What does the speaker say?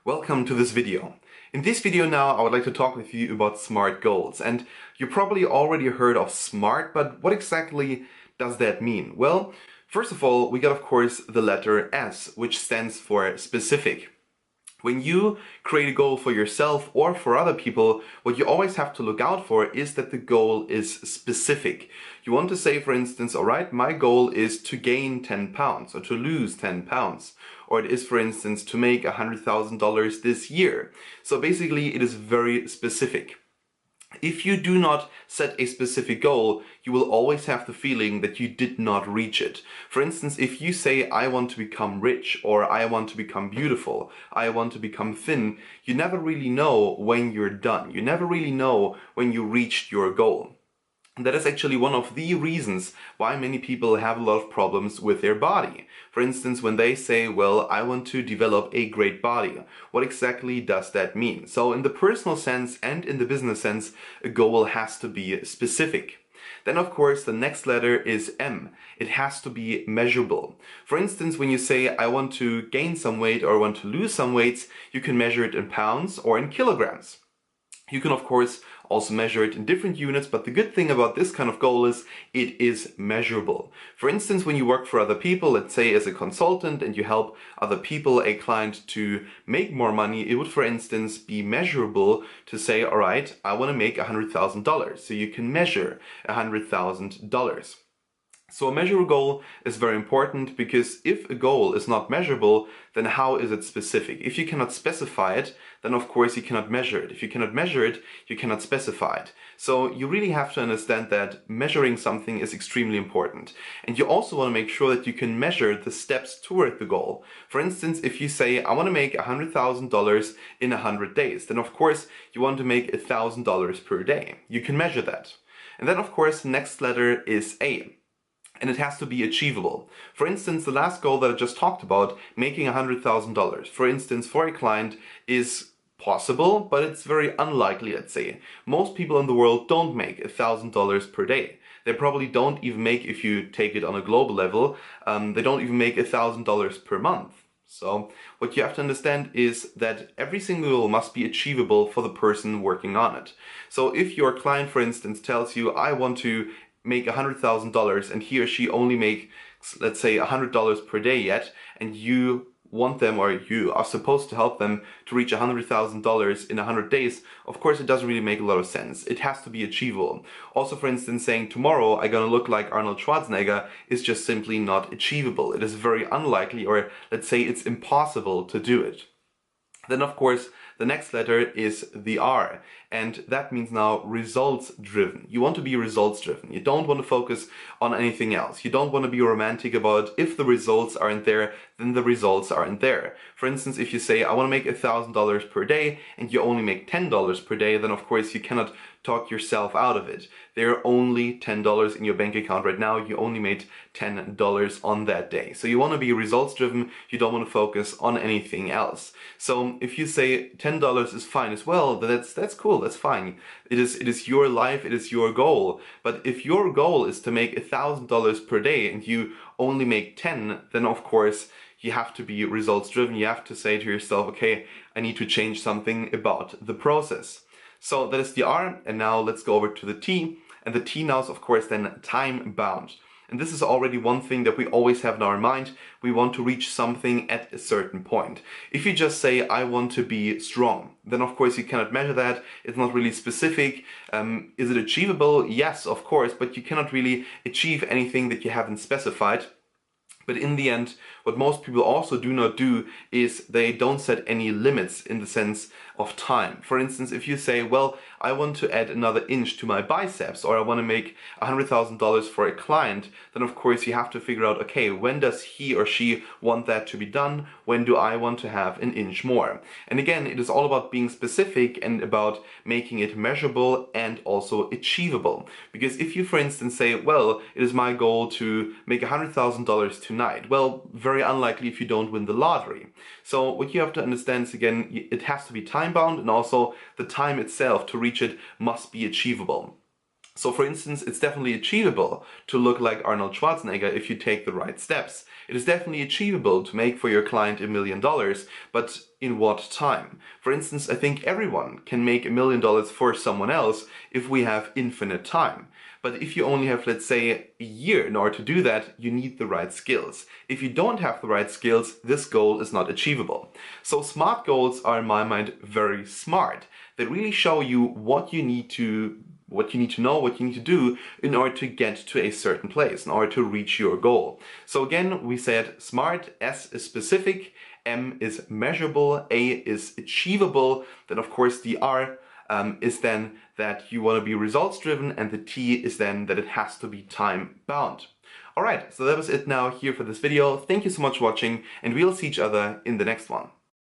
Welcome to this video. In this video now I would like to talk with you about SMART goals, and you probably already heard of SMART, but what exactly does that mean? Well, first of all, we got of course the letter S, which stands for specific. When you create a goal for yourself or for other people, what you always have to look out for is that the goal is specific. You want to say, for instance, alright, my goal is to gain 10 pounds or to lose 10 pounds. Or it is, for instance, to make $100,000 this year. So basically it is very specific. If you do not set a specific goal, you will always have the feeling that you did not reach it. For instance, if you say, I want to become rich, or I want to become beautiful, I want to become thin, you never really know when you're done. You never really know when you reached your goal. And that is actually one of the reasons why many people have a lot of problems with their body. For instance, when they say, well, I want to develop a great body, what exactly does that mean? So in the personal sense and in the business sense, a goal has to be specific. Then of course the next letter is M. It has to be measurable. For instance, when you say I want to gain some weight or I want to lose some weight, you can measure it in pounds or in kilograms. You can of course also measure it in different units, but the good thing about this kind of goal is it is measurable. For instance, when you work for other people, let's say as a consultant, and you help other people, a client, to make more money, it would for instance be measurable to say, all right, I want to make $100,000. So you can measure $100,000. So a measurable goal is very important, because if a goal is not measurable, then how is it specific? If you cannot specify it, then of course you cannot measure it. If you cannot measure it, you cannot specify it. So you really have to understand that measuring something is extremely important. And you also want to make sure that you can measure the steps toward the goal. For instance, if you say, I want to make $100,000 in 100 days, then of course you want to make $1,000 per day. You can measure that. And then of course the next letter is A. And it has to be achievable. For instance, the last goal that I just talked about, making $100,000, for instance, for a client is possible, but it's very unlikely, let's say. Most people in the world don't make $1,000 per day. They probably don't even make, if you take it on a global level, they don't even make $1,000 per month. So what you have to understand is that every single goal must be achievable for the person working on it. So if your client, for instance, tells you, I want to make $100,000 and he or she only make, let's say, $100 per day yet, and you want them, or you are supposed to help them to reach $100,000 in 100 days, of course it doesn't really make a lot of sense. It has to be achievable. Also, for instance, saying tomorrow I'm gonna look like Arnold Schwarzenegger is just simply not achievable. It is very unlikely, or let's say it's impossible to do it. Then of course the next letter is the R, and that means now results driven. You want to be results driven. You don't want to focus on anything else. You don't want to be romantic about if the results aren't there, then the results aren't there. For instance, if you say I want to make $1,000 per day and you only make $10 per day, then of course you cannot talk yourself out of it. There are only $10 in your bank account right now. You only made $10 on that day. So you want to be results driven. You don't want to focus on anything else. So if you say $10 is fine as well, then that's cool. That's fine. It is your life. It is your goal. But if your goal is to make $1,000 per day and you only make 10, then of course you have to be results driven. You have to say to yourself, okay, I need to change something about the process. So that is the R, and now let's go over to the T. And the T now is of course then time bound. And this is already one thing that we always have in our mind. We want to reach something at a certain point. If you just say, I want to be strong, then of course you cannot measure that. It's not really specific. Is it achievable? Yes, of course, but you cannot really achieve anything that you haven't specified. But in the end, what most people also do not do is they don't set any limits in the sense of time. For instance, if you say, well, I want to add another inch to my biceps, or I want to make $100,000 for a client, then of course you have to figure out, okay, when does he or she want that to be done? When do I want to have an inch more? And again, it is all about being specific and about making it measurable and also achievable. Because if you, for instance, say, well, it is my goal to make $100,000 tonight, well, very unlikely if you don't win the lottery. So what you have to understand is, again, it has to be time bound, and also the time itself to reach it must be achievable. So for instance, it's definitely achievable to look like Arnold Schwarzenegger if you take the right steps. It is definitely achievable to make for your client $1 million, but in what time? For instance, I think everyone can make $1 million for someone else if we have infinite time. But if you only have, let's say, a year in order to do that, you need the right skills. If you don't have the right skills, this goal is not achievable. So SMART goals are, in my mind, very smart. They really show you what you need to know, what you need to do in order to get to a certain place, in order to reach your goal. So again, we said SMART, S is specific, M is measurable, A is achievable, then of course the R is then that you want to be results driven, and the T is then that it has to be time bound. Alright, so that was it now here for this video. Thank you so much for watching, and we'll see each other in the next one.